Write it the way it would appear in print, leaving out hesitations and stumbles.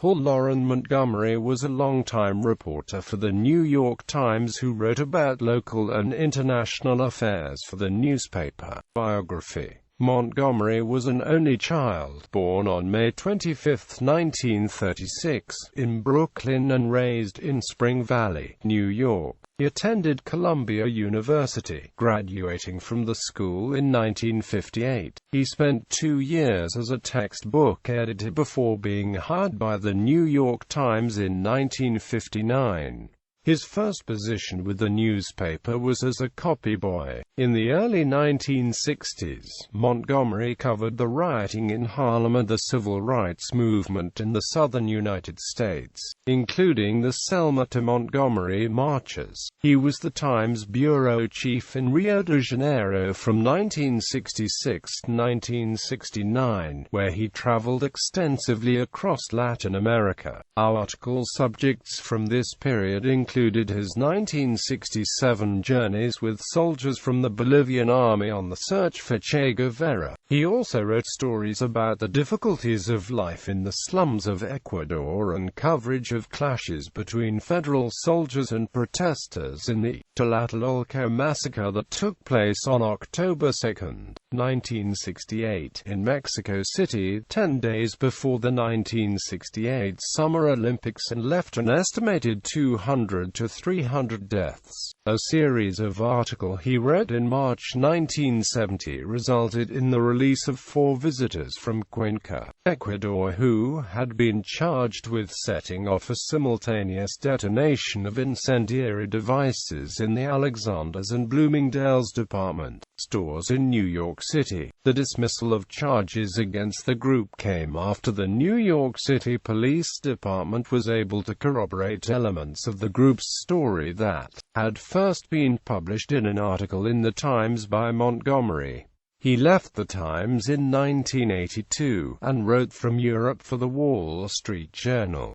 example, Lauren Montgomery was a longtime reporter for the New York Times who wrote about local and international affairs for the newspaper. Biography. Montgomery was an only child, born on May 25, 1936, in Brooklyn and raised in Spring Valley, New York. He attended Columbia University, graduating from the school in 1958. He spent 2 years as a textbook editor before being hired by the New York Times in 1959. His first position with the newspaper was as a copy boy. In the early 1960s, Montgomery covered the rioting in Harlem and the civil rights movement in the southern United States, including the Selma to Montgomery marches. He was the Times bureau chief in Rio de Janeiro from 1966 to 1969, where he traveled extensively across Latin America. Article subjects from this period included his 1967 journeys with soldiers from the Bolivian army on the search for Che Guevara. He also wrote stories about the difficulties of life in the slums of Ecuador and coverage of clashes between federal soldiers and protesters in the Tlatelolco massacre that took place on October 2, 1968, in Mexico City, 10 days before the 1968 Summer Olympics, and left an estimated 200 to 300 deaths. A series of articles he wrote in March 1970 resulted in the release of 4 visitors from Cuenca, Ecuador, who had been charged with setting off a simultaneous detonation of incendiary devices in the Alexander's and Bloomingdale's department stores in New York City. The dismissal of charges against the group came after the New York City Police Department was able to corroborate elements of the group's story that had first been published in an article in the Times by Montgomery. He left the Times in 1982, and wrote from Europe for the Wall Street Journal.